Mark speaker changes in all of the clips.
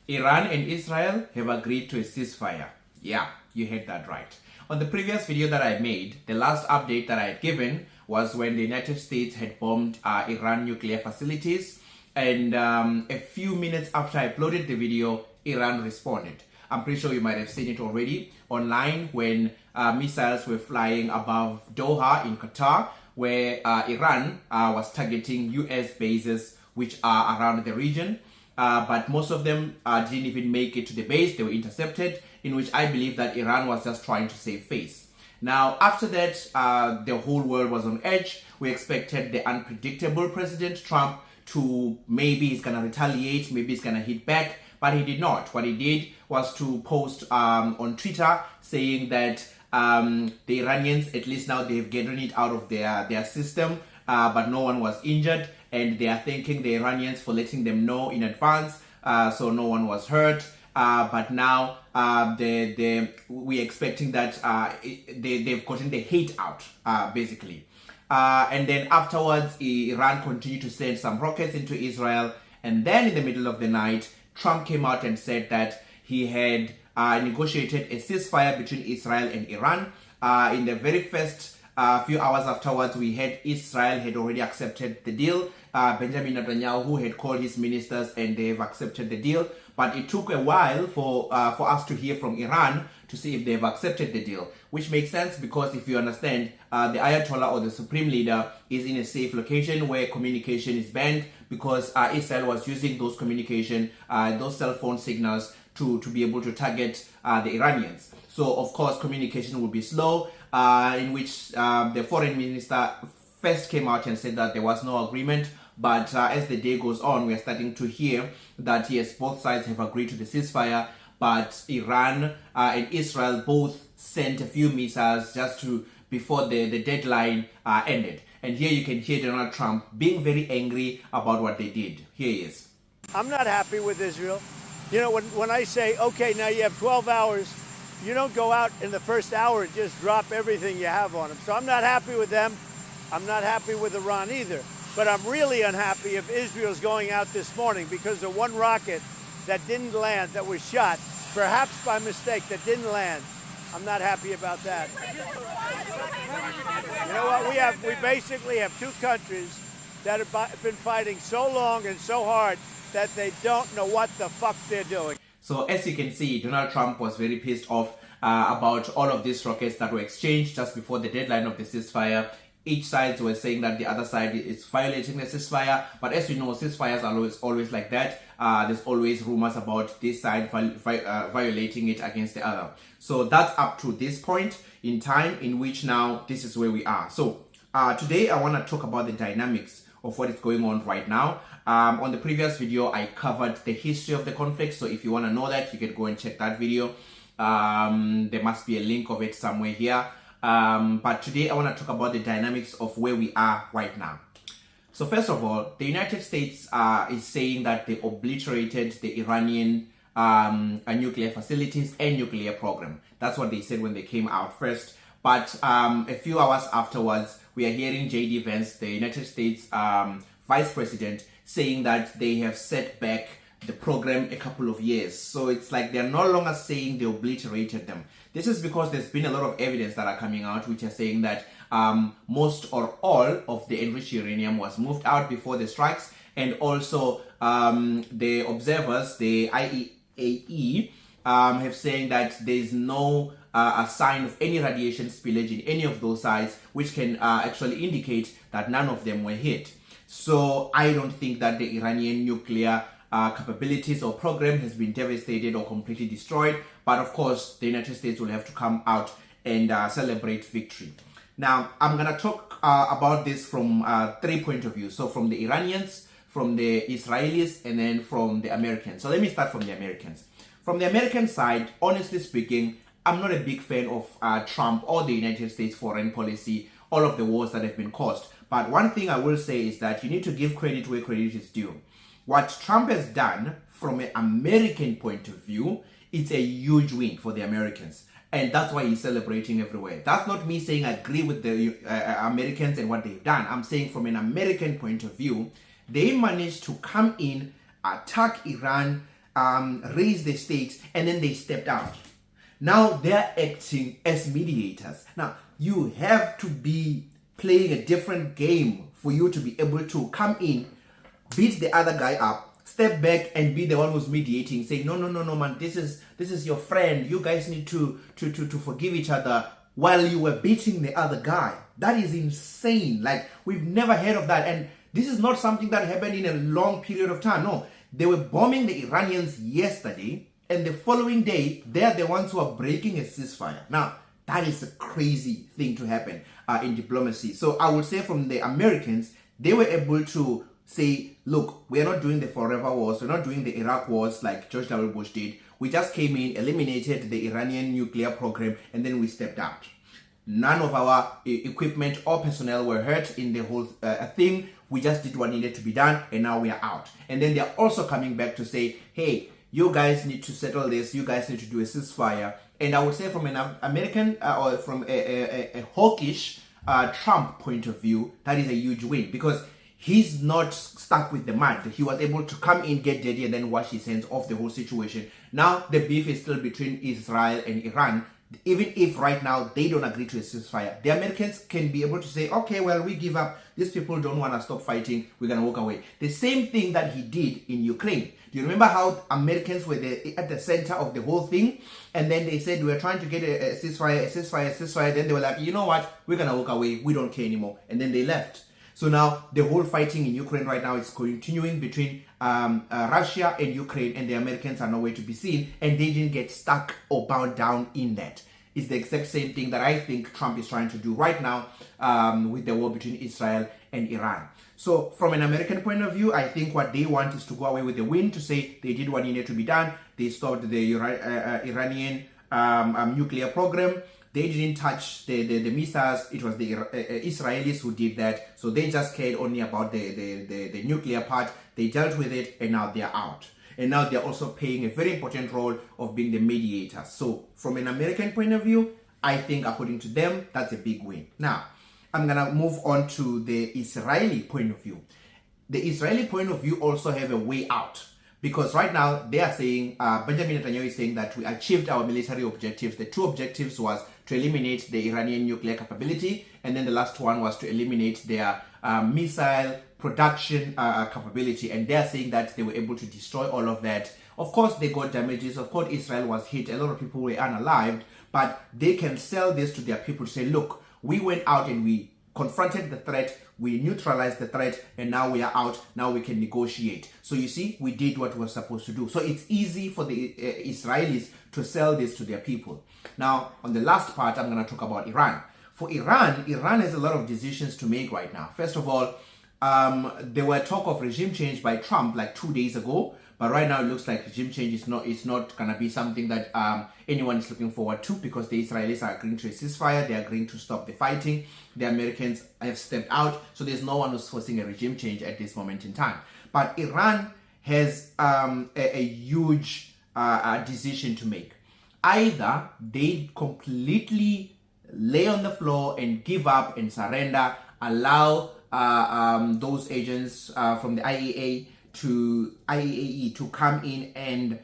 Speaker 1: Iran and Israel have agreed to a ceasefire. Yeah, you heard that right. On the previous video that I made, the last update that I had given was when the United States had bombed Iran nuclear facilities, and a few minutes after I uploaded the video, Iran responded. I'm pretty sure you might have seen it already online when missiles were flying above Doha in Qatar, where Iran was targeting US bases which are around the region. But most of them didn't even make it to the base. They were intercepted, in which I believe that Iran was just trying to save face. Now, after that, the whole world was on edge. We expected the unpredictable President Trump to maybe he's going to retaliate, maybe he's going to hit back, but he did not. What he did was to post on Twitter saying that the Iranians, at least now they've gotten it out of their system, but no one was injured, and they are thanking the Iranians for letting them know in advance, so no one was hurt. But now we're expecting that they've gotten the hate out, basically. And then afterwards, Iran continued to send some rockets into Israel. And then in the middle of the night, Trump came out and said that he had negotiated a ceasefire between Israel and Iran. In the very first few hours afterwards, we had Israel had already accepted the deal. Benjamin Netanyahu had called his ministers and they've accepted the deal. But it took a while for us to hear from Iran to see if they've accepted the deal, which makes sense because if you understand, the Ayatollah or the supreme leader is in a safe location where communication is banned because Israel was using those those cell phone signals to be able to target the Iranians. So, of course, communication will be slow, in which the foreign minister first came out and said that there was no agreement. But as the day goes on, we are starting to hear that, yes, both sides have agreed to the ceasefire, but Iran and Israel both sent a few missiles just before the deadline ended. And here you can hear Donald Trump being very angry about what they did. Here he is.
Speaker 2: I'm not happy with Israel. You know, when I say, okay, now you have 12 hours, you don't go out in the first hour and just drop everything you have on them. So I'm not happy with them. I'm not happy with Iran either. But I'm really unhappy if Israel's going out this morning because of one rocket that didn't land, that was shot, perhaps by mistake, that didn't land. I'm not happy about that. You know what? We basically have two countries that have been fighting so long and so hard that they don't know what the fuck they're doing.
Speaker 1: So as you can see, Donald Trump was very pissed off about all of these rockets that were exchanged just before the deadline of the ceasefire. Each side was saying that the other side is violating the ceasefire, but as you know, ceasefires are always like that. There's always rumors about this side violating it against the other. So that's up to this point in time in which now this is where we are. So today I want to talk about the dynamics of what is going on right now. On the previous video, I covered the history of the conflict. So if you want to know that, you can go and check that video. There must be a link of it somewhere here. But today I want to talk about the dynamics of where we are right now. So first of all, the United States is saying that they obliterated the Iranian nuclear facilities and nuclear program. That's what they said when they came out first. But a few hours afterwards, we are hearing J.D. Vance, the United States Vice President, saying that they have set back the program a couple of years. So it's like they're no longer saying they obliterated them. This is because there's been a lot of evidence that are coming out which are saying that most or all of the enriched uranium was moved out before the strikes, and also the observers, the IAEA, have saying that there's no a sign of any radiation spillage in any of those sites, which can actually indicate that none of them were hit. So I don't think that the Iranian nuclear capabilities or program has been devastated or completely destroyed, but of course the United States will have to come out and celebrate victory. Now I'm gonna talk about this from 3 points of view. So from the Iranians, from the Israelis, and then from the Americans. So let me start from the Americans. From the American side, honestly speaking, I'm not a big fan of Trump or the United States foreign policy, all of the wars that have been caused. But one thing I will say is that you need to give credit where credit is due. What Trump has done from an American point of view, it's a huge win for the Americans. And that's why he's celebrating everywhere. That's not me saying I agree with the Americans and what they've done. I'm saying from an American point of view, they managed to come in, attack Iran, raised the stakes, and then they stepped out. Now they're acting as mediators. Now you have to be playing a different game for you to be able to come in, beat the other guy up, step back and be the one who's mediating, saying, no, man, this is your friend. You guys need to forgive each other, while you were beating the other guy. That is insane. Like, we've never heard of that. And this is not something that happened in a long period of time. No, they were bombing the Iranians yesterday, and the following day, they're the ones who are breaking a ceasefire. Now, that is a crazy thing to happen in diplomacy. So I would say from the Americans, they were able to say, look, we are not doing the forever wars. We're not doing the Iraq wars like George W. Bush did. We just came in, eliminated the Iranian nuclear program, and then we stepped out. None of our equipment or personnel were hurt in the whole thing. We just did what needed to be done, and now we are out. And then they're also coming back to say, hey, you guys need to settle this. You guys need to do a ceasefire. And I would say from an American or from a hawkish Trump point of view, that is a huge win, because he's not stuck with the mud. He was able to come in, get dirty, and then wash his hands off the whole situation. Now the beef is still between Israel and Iran. Even if right now they don't agree to a ceasefire, the Americans can be able to say, okay, well, we give up. These people don't want to stop fighting. We're going to walk away. The same thing that he did in Ukraine. Do you remember how Americans were at the center of the whole thing? And then they said, we're trying to get a ceasefire. Then they were like, you know what? We're going to walk away. We don't care anymore. And then they left. So now the whole fighting in Ukraine right now is continuing between Russia and Ukraine, and the Americans are nowhere to be seen, and they didn't get stuck or bound down in that. It's the exact same thing that I think Trump is trying to do right now with the war between Israel and Iran. So from an American point of view, I think what they want is to go away with the win, to say they did what needed to be done. They stopped the Iranian nuclear program. They didn't touch the missiles. It was the Israelis who did that. So they just cared only about the nuclear part. They dealt with it, and now they're out. And now they're also playing a very important role of being the mediator. So from an American point of view, I think according to them, that's a big win. Now, I'm going to move on to the Israeli point of view. The Israeli point of view also have a way out. Because right now they are saying, Benjamin Netanyahu is saying that we achieved our military objectives. The two objectives was to eliminate the Iranian nuclear capability, and then the last one was to eliminate their missile production capability. And they are saying that they were able to destroy all of that. Of course, they got damages. Of course, Israel was hit. A lot of people were unalived, but they can sell this to their people to say, look, we went out and we confronted the threat, we neutralized the threat, and now we are out. Now we can negotiate. So you see, we did what we were supposed to do. So it's easy for the Israelis to sell this to their people. Now, on the last part, I'm going to talk about Iran. For Iran has a lot of decisions to make right now. First of all, there were talk of regime change by Trump like 2 days ago, but right now it looks like regime change is not going to be something that anyone is looking forward to, because the Israelis are agreeing to a ceasefire. They're agreeing to stop the fighting. The Americans have stepped out, so there's no one who's forcing a regime change at this moment in time. But Iran has a huge decision to make. Either they completely lay on the floor and give up and surrender, allow those agents from the IAEA to come in and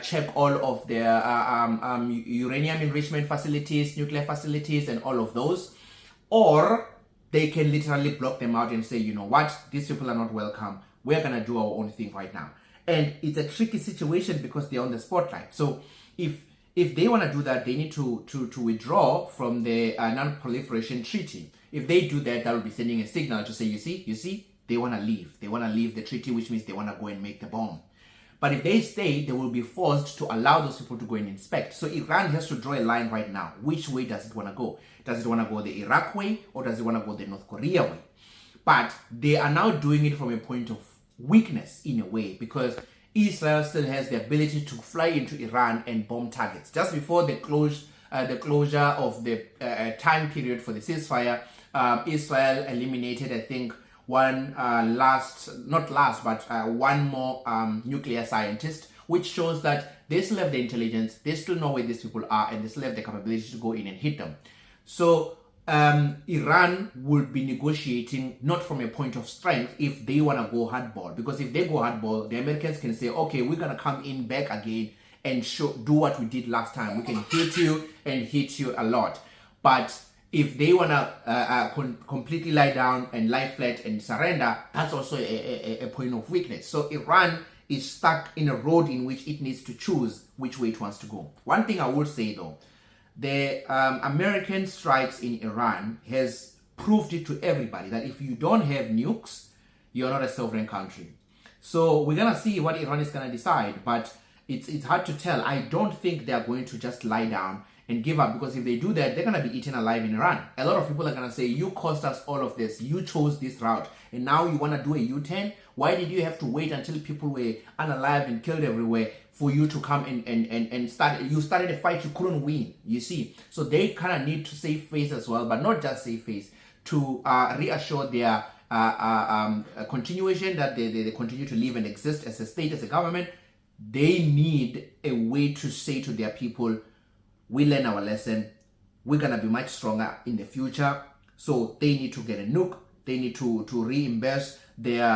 Speaker 1: check all of their uranium enrichment facilities, nuclear facilities, and all of those. Or they can literally block them out and say, you know what, these people are not welcome. We're going to do our own thing right now. And it's a tricky situation because they're on the spotlight. So if they want to do that, they need to withdraw from the non-proliferation treaty. If they do that, that will be sending a signal to say, you see, they want to leave. They want to leave the treaty, which means they want to go and make the bomb. But if they stay, they will be forced to allow those people to go and inspect. So Iran has to draw a line right now. Which way does it want to go? Does it want to go the Iraq way, or does it want to go the North Korea way? But they are now doing it from a point of weakness in a way, because Israel still has the ability to fly into Iran and bomb targets. Just before the closure of the time period for the ceasefire, Israel eliminated, I think, one more nuclear scientist, which shows that they still have the intelligence, they still know where these people are, and they still have the capability to go in and hit them. So Iran will be negotiating not from a point of strength if they want to go hardball. Because if they go hardball, the Americans can say, okay, we're going to come in back again and do what we did last time. We can hit you and hit you a lot. But if they want to completely lie down and lie flat and surrender, that's also a point of weakness. So Iran is stuck in a road in which it needs to choose which way it wants to go. One thing I will say though, the American strikes in Iran has proved it to everybody that if you don't have nukes, you're not a sovereign country. So we're going to see what Iran is going to decide, but it's hard to tell. I don't think they're going to just lie down and give up, because if they do that, they're going to be eaten alive in Iran. A lot of people are going to say, you caused us all of this. You chose this route. And now you want to do a U-turn? Why did you have to wait until people were unalived and killed everywhere for you to come and start? You started a fight you couldn't win, you see. So they kind of need to save face as well, but not just save face, to reassure their continuation, that they continue to live and exist as a state, as a government. They need a way to say to their people, we learn our lesson, we're going to be much stronger in the future. So they need to get a nuke, they need to reimburse their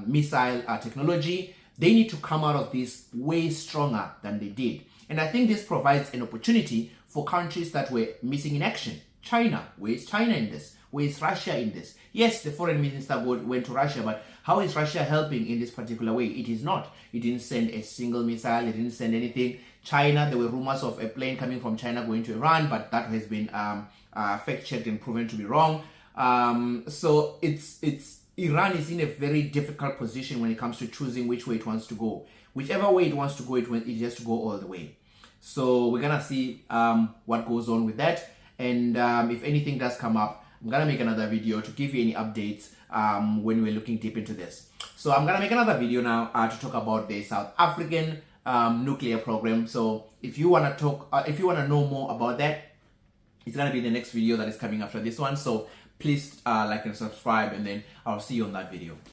Speaker 1: missile technology. They need to come out of this way stronger than they did. And I think this provides an opportunity for countries that were missing in action. China, where is China in this? Where is Russia in this? Yes, the foreign minister went to Russia, but how is Russia helping in this particular way? It is not. It didn't send a single missile, it didn't send anything. China, there were rumors of a plane coming from China going to Iran, but that has been fact-checked and proven to be wrong. So Iran is in a very difficult position when it comes to choosing which way it wants to go. Whichever way it wants to go, it has to go all the way. So we're gonna see what goes on with that. And if anything does come up, I'm gonna make another video to give you any updates when we're looking deep into this. So I'm gonna make another video now to talk about the South African nuclear program. So if you wanna know more about that, it's gonna be the next video that is coming after this one. So please like and subscribe, and then I'll see you on that video.